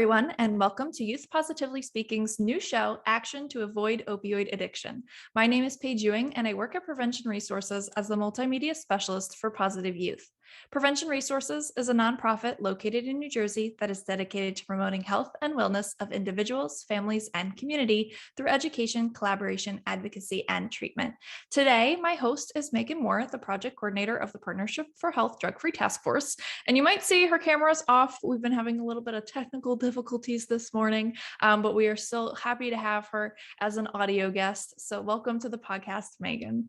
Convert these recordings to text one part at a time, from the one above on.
everyone, and welcome to Youth Positively Speaking's new show, Action to Avoid Opioid Addiction. My name is Paige Ewing, and I work at Prevention Resources as the multimedia specialist for Positive Youth. Prevention Resources is a nonprofit located in New Jersey that is dedicated to promoting health and wellness of individuals, families, and community through education, collaboration, advocacy, and treatment. Today, my host is Meghan Moore, the project coordinator of the Partnership for Health Drug-Free Task Force. And you might see her camera's off. We've been having a little bit of technical difficulties this morning, but we are still happy to have her as an audio guest. So welcome to the podcast, Meghan.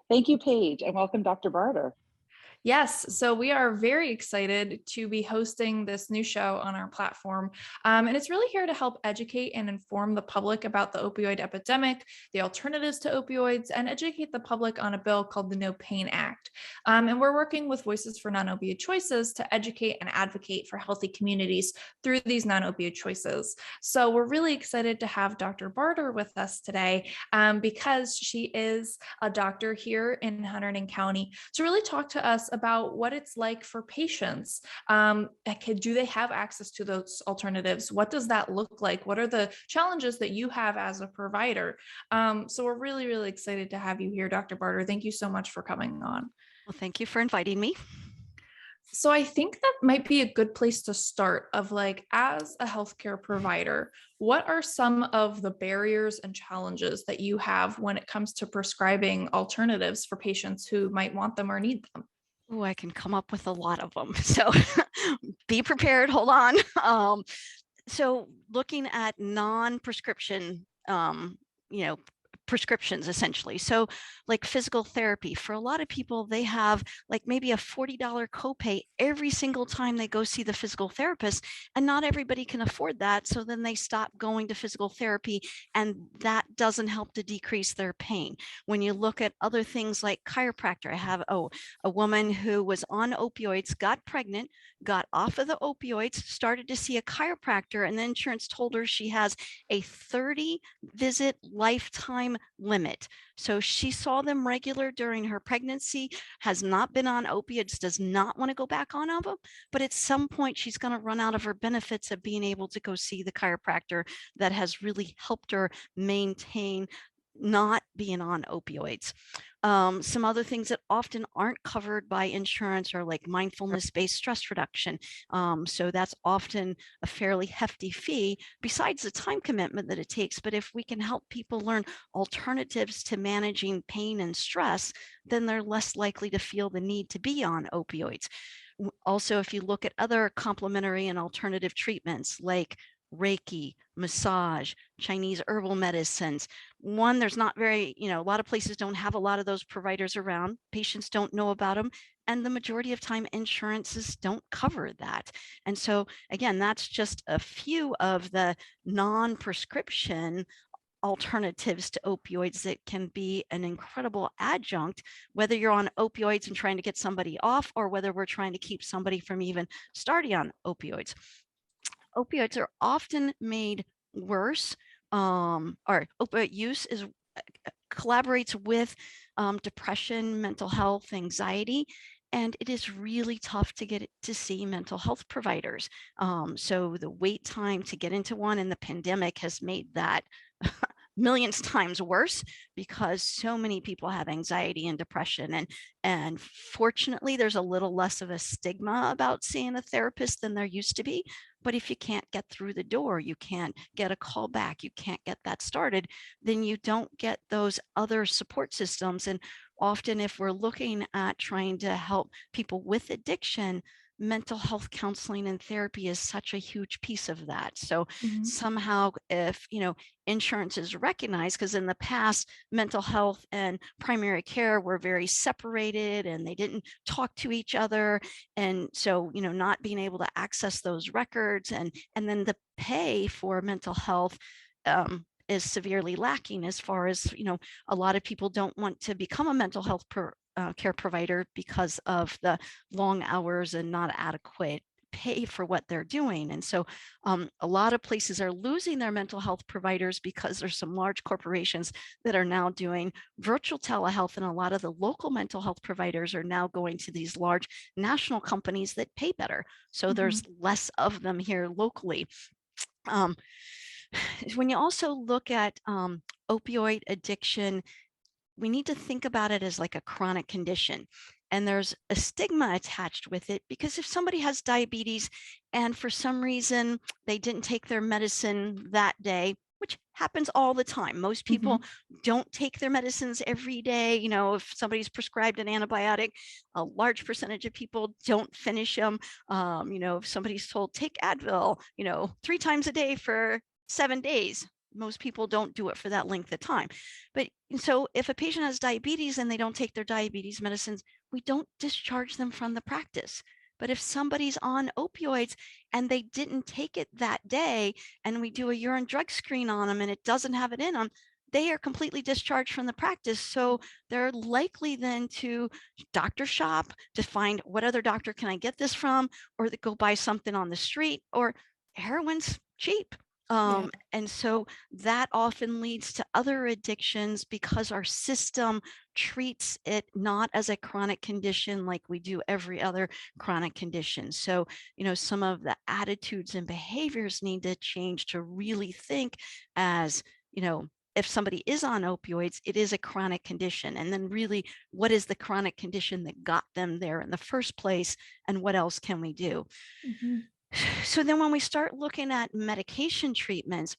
Thank you, Paige, and welcome, Dr. Barter. Yes, so we are very excited to be hosting this new show on our platform. And it's really here to help educate and inform the public about the opioid epidemic, the alternatives to opioids, and educate the public on a bill called the NOPAIN Act. And we're working with Voices for Non-Opioid Choices to educate and advocate for healthy communities through these non-opioid choices. So we're really excited to have Dr. Barter with us today because she is a doctor here in Hunterdon County to really talk to us about what it's like for patients. Do they have access to those alternatives? What does that look like? What are the challenges that you have as a provider? So we're really, really excited to have you here, Dr. Barter. Thank you so much for coming on. Well, thank you for inviting me. So I think that might be a good place to start of like, as a healthcare provider, what are some of the barriers and challenges that you have when it comes to prescribing alternatives for patients who might want them or need them? Oh, I can come up with a lot of them. So be prepared. Hold on. So looking at non-prescription, prescriptions essentially. So like physical therapy, for a lot of people, they have like maybe a $40 copay every single time they go see the physical therapist, and not everybody can afford that. So then they stop going to physical therapy, and that doesn't help to decrease their pain. When you look at other things like chiropractor, I have a woman who was on opioids, got pregnant, got off of the opioids, started to see a chiropractor, and the insurance told her she has a 30 visit lifetime limit. So she saw them regular during her pregnancy, has not been on opiates, does not want to go back on them, but at some point she's going to run out of her benefits of being able to go see the chiropractor that has really helped her maintain not being on opioids. Some other things that often aren't covered by insurance are like mindfulness-based stress reduction. So that's often a fairly hefty fee besides the time commitment that it takes. But if we can help people learn alternatives to managing pain and stress, then they're less likely to feel the need to be on opioids. Also, if you look at other complementary and alternative treatments like Reiki, massage, Chinese herbal medicines. One, there's not very, a lot of places don't have a lot of those providers around. Patients don't know about them. And the majority of time, insurances don't cover that. And so, again, that's just a few of the non-prescription alternatives to opioids that can be an incredible adjunct, whether you're on opioids and trying to get somebody off, or whether we're trying to keep somebody from even starting on opioids. Opioids are often made worse, or opioid use collaborates with depression, mental health, anxiety, and it is really tough to get to see mental health providers. So the wait time to get into one in the pandemic has made that millions times worse because so many people have anxiety and depression, and fortunately there's a little less of a stigma about seeing a therapist than there used to be. But if you can't get through the door, you can't get a call back, you can't get that started, then you don't get those other support systems. And often if we're looking at trying to help people with addiction, mental health counseling and therapy is such a huge piece of that. So somehow if, insurance is recognized, because in the past, mental health and primary care were very separated and they didn't talk to each other. And so, not being able to access those records and then the pay for mental health is severely lacking as far as, a lot of people don't want to become a mental health care provider because of the long hours and not adequate pay for what they're doing. And so a lot of places are losing their mental health providers because there's some large corporations that are now doing virtual telehealth, and a lot of the local mental health providers are now going to these large national companies that pay better. So there's less of them here locally. Um, when you also look at opioid addiction, we need to think about it as like a chronic condition. And there's a stigma attached with it, because if somebody has diabetes and for some reason they didn't take their medicine that day, which happens all the time. Most people don't take their medicines every day. You know, if somebody's prescribed an antibiotic, a large percentage of people don't finish them. You know, if somebody's told take Advil, you know, 3 times a day for 7 days, most people don't do it for that length of time. But so if a patient has diabetes and they don't take their diabetes medicines, we don't discharge them from the practice. But if somebody's on opioids and they didn't take it that day, and we do a urine drug screen on them and it doesn't have it in them, they are completely discharged from the practice. So they're likely then to doctor shop to find what other doctor can I get this from, or to go buy something on the street, or heroin's cheap. And so that often leads to other addictions because our system treats it not as a chronic condition like we do every other chronic condition. So, you know, some of the attitudes and behaviors need to change to really think as, you know, if somebody is on opioids, it is a chronic condition. And then really, what is the chronic condition that got them there in the first place? And what else can we do? So then when we start looking at medication treatments,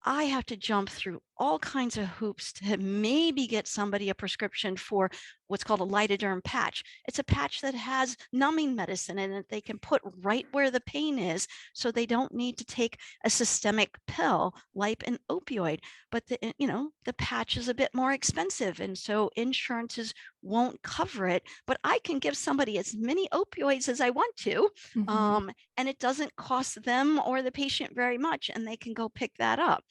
I have to jump through all kinds of hoops to maybe get somebody a prescription for what's called a lidoderm patch. It's a patch that has numbing medicine in it they can put right where the pain is, so they don't need to take a systemic pill like an opioid. But the, you know, the patch is a bit more expensive, and so insurances won't cover it. But I can give somebody as many opioids as I want to, and it doesn't cost them or the patient very much, and they can go pick that up.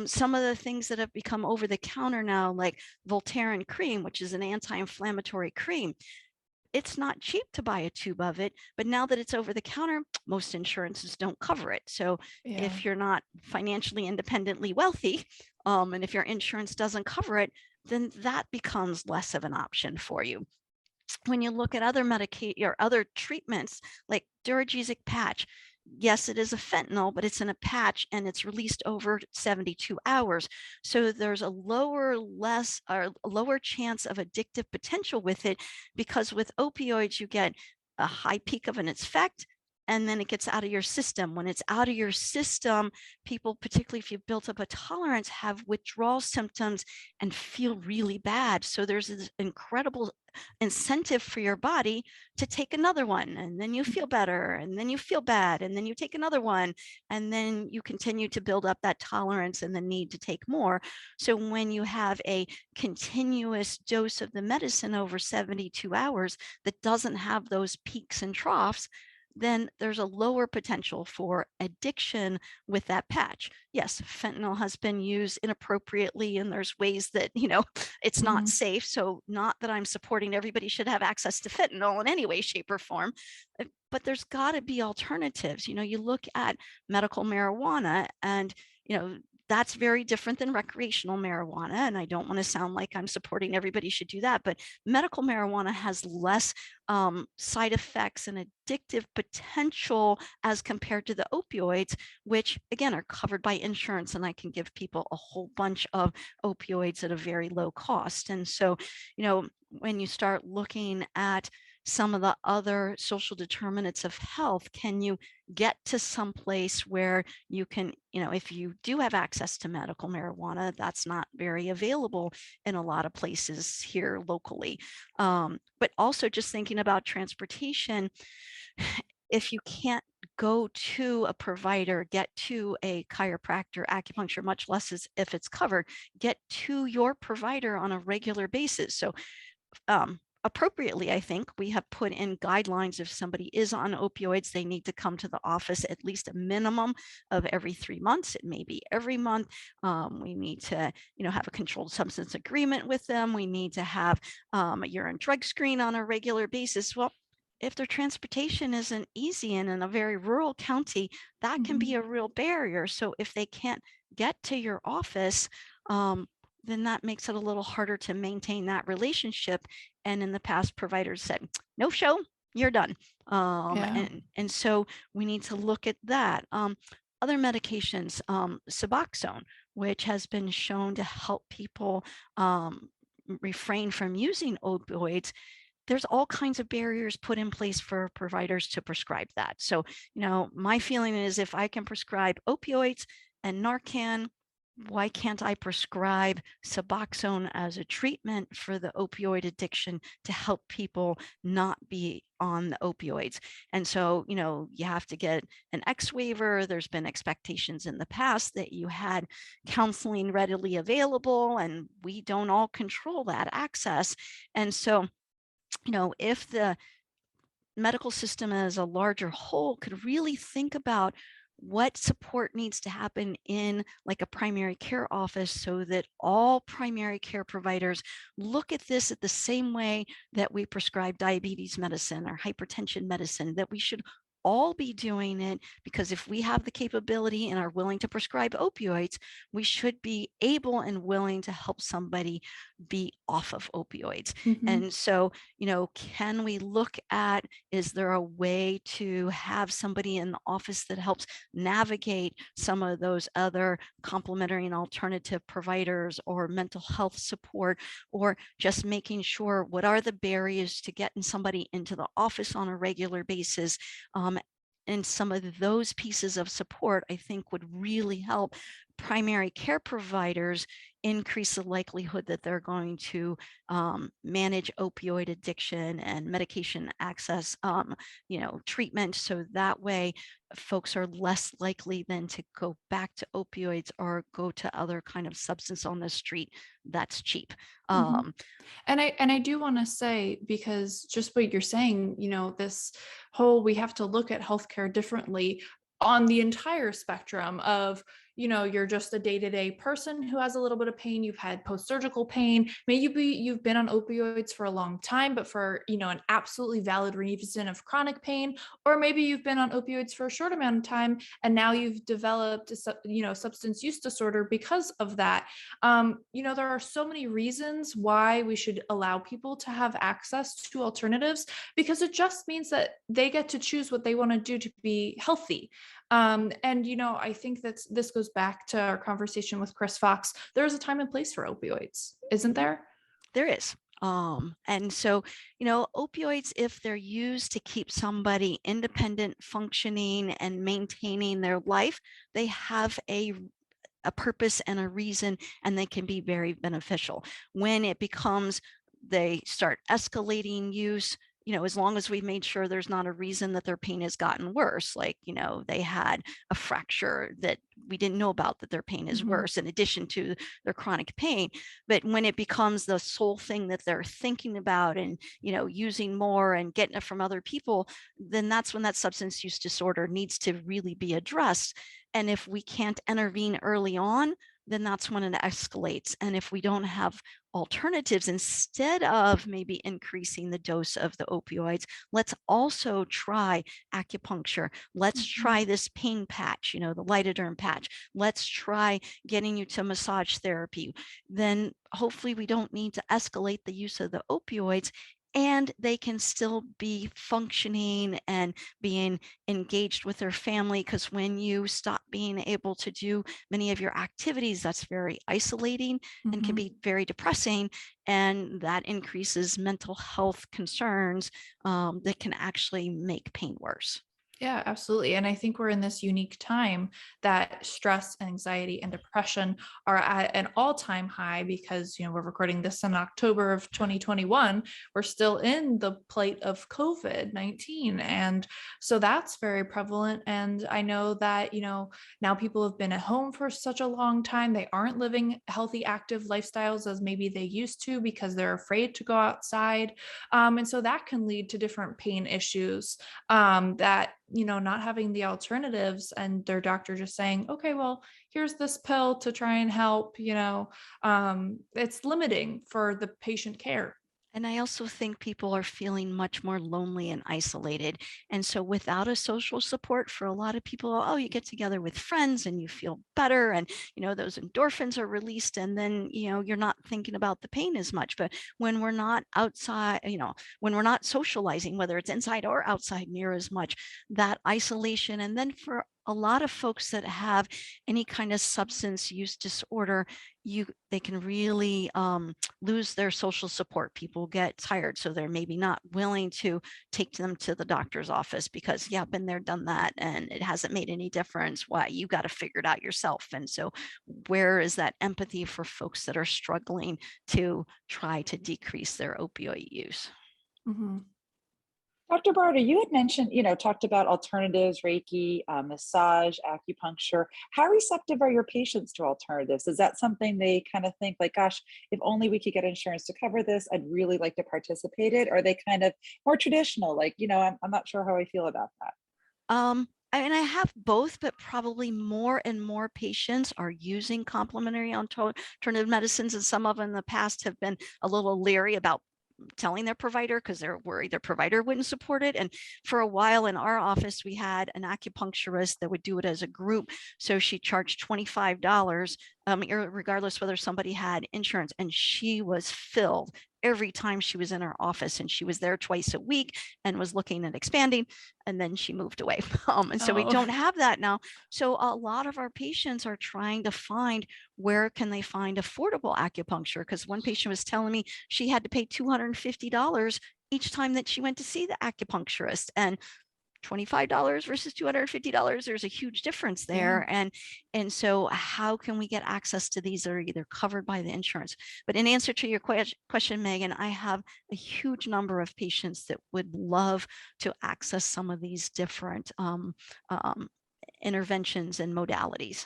Some of the things that have become over the counter now, like Voltaren cream, which is an anti-inflammatory cream, it's not cheap to buy a tube of it, but now that it's over the counter, most insurances don't cover it. So if you're not financially independently wealthy, and if your insurance doesn't cover it, then that becomes less of an option for you. When you look at other medication or other treatments like Duragesic patch, yes, it is a fentanyl, but it's in a patch and it's released over 72 hours. So there's a lower chance of addictive potential with it, because with opioids, you get a high peak of an effect and then it gets out of your system. When it's out of your system, people, particularly if you've built up a tolerance, have withdrawal symptoms and feel really bad. So there's this incredible incentive for your body to take another one, and then you feel better, and then you feel bad, and then you take another one, and then you continue to build up that tolerance and the need to take more. So when you have a continuous dose of the medicine over 72 hours that doesn't have those peaks and troughs, then there's a lower potential for addiction with that patch. Yes, fentanyl has been used inappropriately, and there's ways that, you know, it's not safe. So not that I'm supporting everybody should have access to fentanyl in any way, shape, or form, but there's got to be alternatives. You know, you look at medical marijuana, and, you know, that's very different than recreational marijuana. And I don't want to sound like I'm supporting everybody should do that, but medical marijuana has less side effects and addictive potential as compared to the opioids, which again are covered by insurance. And I can give people a whole bunch of opioids at a very low cost. And so, you know, when you start looking at some of the other social determinants of health, can you get to some place where you can, you know, if you do have access to medical marijuana, that's not very available in a lot of places here locally. But also just thinking about transportation, if you can't go to a provider, get to a chiropractor, acupuncture, much less if it's covered, get to your provider on a regular basis. So appropriately, I think we have put in guidelines. If somebody is on opioids, they need to come to the office at least a minimum of every 3 months. It may be every month. We need to, you know, have a controlled substance agreement with them. We need to have a urine drug screen on a regular basis. Well, if their transportation isn't easy and in a very rural county, that can be a real barrier. So if they can't get to your office, then that makes it a little harder to maintain that relationship. And in the past, providers said, no show, you're done. And so we need to look at that. other medications, Suboxone, which has been shown to help people refrain from using opioids. There's all kinds of barriers put in place for providers to prescribe that. So, my feeling is if I can prescribe opioids and Narcan, why can't I prescribe Suboxone as a treatment for the opioid addiction to help people not be on the opioids? And so, you have to get an X waiver. There's been expectations in the past that you had counseling readily available, and we don't all control that access. And so, if the medical system as a larger whole could really think about what support needs to happen in like a primary care office so that all primary care providers look at this at the same way that we prescribe diabetes medicine or hypertension medicine, that we should all be doing it, because if we have the capability and are willing to prescribe opioids, we should be able and willing to help somebody be off of opioids. And so, can we look at, is there a way to have somebody in the office that helps navigate some of those other complementary and alternative providers, or mental health support, or just making sure what are the barriers to getting somebody into the office on a regular basis? And some of those pieces of support, I think, would really help primary care providers increase the likelihood that they're going to manage opioid addiction and medication access, treatment. So that way, folks are less likely then to go back to opioids or go to other kind of substance on the street that's cheap. And I do want to say, because just what you're saying, this whole, we have to look at healthcare differently on the entire spectrum of, you're just a day-to-day person who has a little bit of pain. You've had post-surgical pain. Maybe you've been on opioids for a long time, but for, an absolutely valid reason of chronic pain, or maybe you've been on opioids for a short amount of time and now you've developed a, substance use disorder because of that. There are so many reasons why we should allow people to have access to alternatives, because it just means that they get to choose what they want to do to be healthy. And, I think that this goes back to our conversation with Chris Fox. There's a time and place for opioids, isn't there? There is. And so, opioids, if they're used to keep somebody independent, functioning, and maintaining their life, they have a purpose and a reason, and they can be very beneficial. When it becomes, they start escalating use, as long as we've made sure there's not a reason that their pain has gotten worse, like, they had a fracture that we didn't know about, that their pain is worse in addition to their chronic pain. But when it becomes the sole thing that they're thinking about and, using more and getting it from other people, then that's when that substance use disorder needs to really be addressed. And if we can't intervene early on, then that's when it escalates. And if we don't have alternatives, instead of maybe increasing the dose of the opioids, let's also try acupuncture. Let's try this pain patch, the lidoderm patch. Let's try getting you to massage therapy. Then hopefully we don't need to escalate the use of the opioids, and they can still be functioning and being engaged with their family. Because when you stop being able to do many of your activities, that's very isolating and can be very depressing. And that increases mental health concerns that can actually make pain worse. Yeah, absolutely. And I think we're in this unique time that stress, anxiety, and depression are at an all-time high, because, we're recording this in October of 2021. We're still in the plight of COVID-19. And so that's very prevalent. And I know that, now people have been at home for such a long time. They aren't living healthy, active lifestyles as maybe they used to, because they're afraid to go outside. And so that can lead to different pain issues that, not having the alternatives and their doctor just saying, okay, well, here's this pill to try and help, it's limiting for the patient care. And I also think people are feeling much more lonely and isolated. And so without a social support, for a lot of people, oh, you get together with friends and you feel better, and, those endorphins are released, and then, you're not thinking about the pain as much. But when we're not outside, when we're not socializing, whether it's inside or outside near as much, that isolation, and then for a lot of folks that have any kind of substance use disorder, they can really lose their social support. People get tired, so they're maybe not willing to take them to the doctor's office because, yeah, been there, done that, and it hasn't made any difference. Why? You got to figure it out yourself. And so where is that empathy for folks that are struggling to try to decrease their opioid use? Mhm. Dr. Barter, you had mentioned, talked about alternatives, Reiki, massage, acupuncture. How receptive are your patients to alternatives? Is that something they kind of think like, gosh, if only we could get insurance to cover this, I'd really like to participate in? Or are they kind of more traditional, like, I'm not sure how I feel about that? I have both, but probably more and more patients are using complementary alternative medicines, and some of them in the past have been a little leery about telling their provider because they're worried their provider wouldn't support it. And for a while in our office, we had an acupuncturist that would do it as a group. So she charged $25, regardless whether somebody had insurance, and she was filled every time she was in our office, and she was there twice a week and was looking at expanding, and then she moved away. And so we Oh. don't have that now. So a lot of our patients are trying to find where can they find affordable acupuncture, because one patient was telling me she had to pay $250 each time that she went to see the acupuncturist, and $25 versus $250, there's a huge difference there. Yeah. And so how can we get access to these that are either covered by the insurance? But in answer to your question, Megan, I have a huge number of patients that would love to access some of these different interventions and modalities.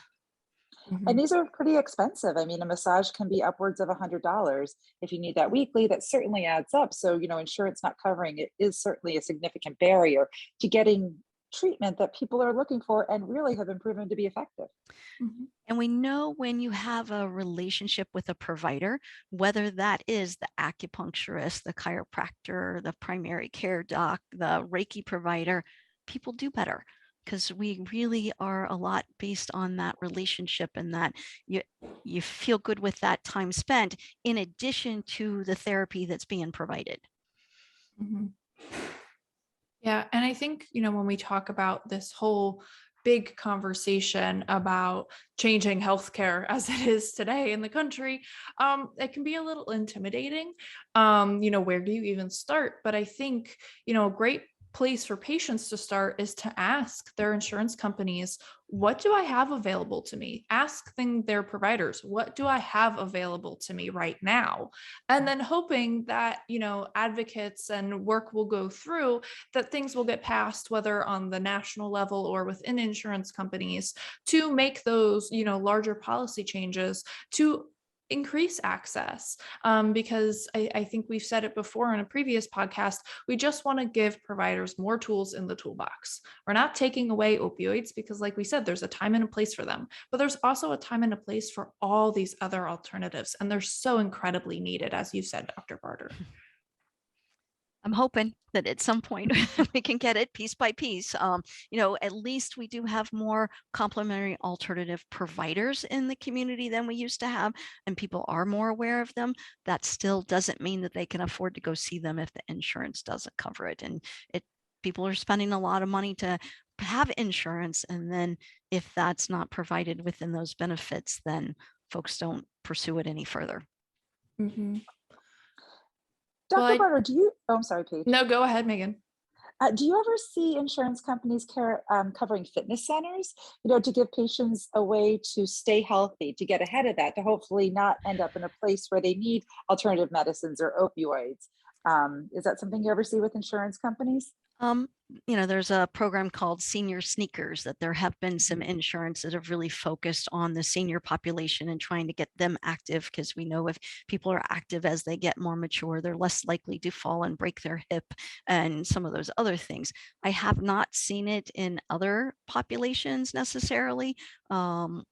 And Mhm. these are pretty expensive. I mean, a massage can be upwards of $100. If you need that weekly, that certainly adds up. So, insurance not covering it is certainly a significant barrier to getting treatment that people are looking for and really have been proven to be effective. Mhm. And we know when you have a relationship with a provider, whether that is the acupuncturist, the chiropractor, the primary care doc, the Reiki provider, people do better because we really are a lot based on that relationship, and that you feel good with that time spent in addition to the therapy that's being provided. Mhm. Yeah. And I think, when we talk about this whole big conversation about changing healthcare as it is today in the country, it can be a little intimidating. Where do you even start? But I think, a great place for patients to start is to ask their insurance companies, what do I have available to me? Ask their providers, what do I have available to me right now? And then hoping that, advocates and work will go through, that things will get passed, whether on the national level or within insurance companies, to make those, larger policy changes to increase access. Because I think we've said it before in a previous podcast, we just want to give providers more tools in the toolbox. We're not taking away opioids because, like we said, there's a time and a place for them, but there's also a time and a place for all these other alternatives. And they're so incredibly needed, as you said, Dr. Barter. I'm hoping that at some point we can get it piece by piece. At least we do have more complementary alternative providers in the community than we used to have, and people are more aware of them. That still doesn't mean that they can afford to go see them if the insurance doesn't cover it. And people are spending a lot of money to have insurance, and then if that's not provided within those benefits, then folks don't pursue it any further. Mm-hmm. Dr. Barter, I'm sorry, Paige. No, go ahead, Megan. Do you ever see insurance companies covering fitness centers, to give patients a way to stay healthy, to get ahead of that, to hopefully not end up in a place where they need alternative medicines or opioids? Is that something you ever see with insurance companies? There's a program called Senior Sneakers that there have been some insurance that have really focused on the senior population and trying to get them active, because we know if people are active as they get more mature, they're less likely to fall and break their hip and some of those other things. I have not seen it in other populations necessarily,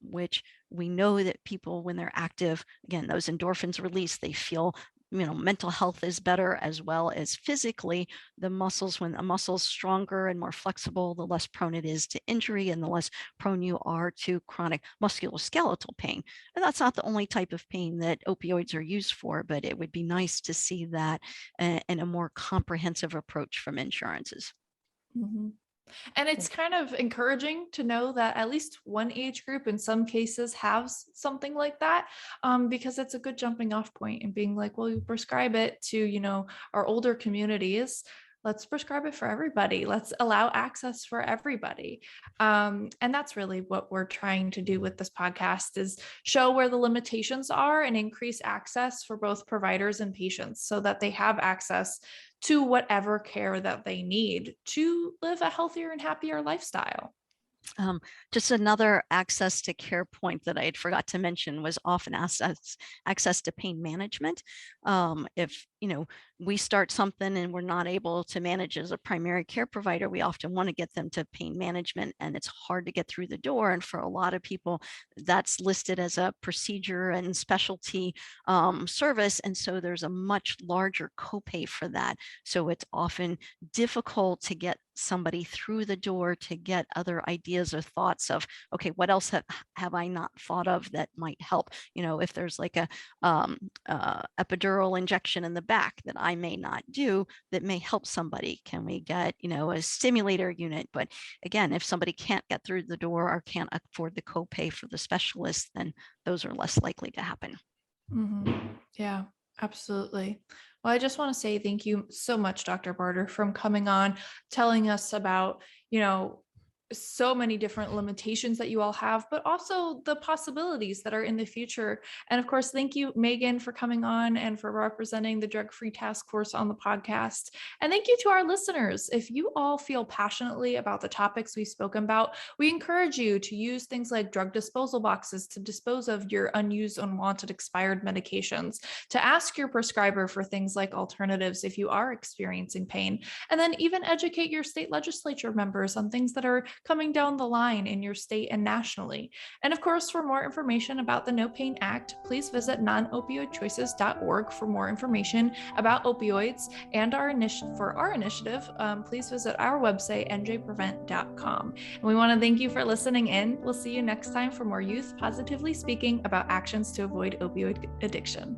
which we know that people, when they're active, again, those endorphins release, they feel mental health is better as well as physically. The muscles, when a muscle's stronger and more flexible, the less prone it is to injury and the less prone you are to chronic musculoskeletal pain. And that's not the only type of pain that opioids are used for, but it would be nice to see that in a more comprehensive approach from insurances. Mm-hmm. And it's kind of encouraging to know that at least one age group in some cases has something like that, because it's a good jumping off point and being like, well, you prescribe it to, our older communities. Let's prescribe it for everybody. Let's allow access for everybody. And that's really what we're trying to do with this podcast, is show where the limitations are and increase access for both providers and patients so that they have access to whatever care that they need to live a healthier and happier lifestyle. Just another access to care point that I had forgot to mention was often access to pain management. If we start something and we're not able to manage as a primary care provider, we often want to get them to pain management, and it's hard to get through the door. And for a lot of people, that's listed as a procedure and specialty service, and so there's a much larger copay for that. So it's often difficult to get somebody through the door to get other ideas or thoughts of, okay, what else have I not thought of that might help? If there's like a epidural injection in the back that I may not do that may help somebody, can we get a stimulator unit? But again, if somebody can't get through the door or can't afford the copay for the specialist, then those are less likely to happen. Mm-hmm. Yeah, absolutely. Well, I just want to say thank you so much, Dr. Barter, from coming on, telling us about, so many different limitations that you all have, but also the possibilities that are in the future. And of course, thank you, Meghan, for coming on and for representing the Drug-Free Task Force on the podcast. And thank you to our listeners. If you all feel passionately about the topics we've spoken about, we encourage you to use things like drug disposal boxes to dispose of your unused, unwanted, expired medications, to ask your prescriber for things like alternatives if you are experiencing pain, and then even educate your state legislature members on things that are coming down the line in your state and nationally. And of course, for more information about the NOPAIN Act, please visit nonopioidchoices.org for more information about opioids and our initiative. Please visit our website, njprevent.com. And we want to thank you for listening in. We'll see you next time for more Youth Positively Speaking about actions to avoid opioid addiction.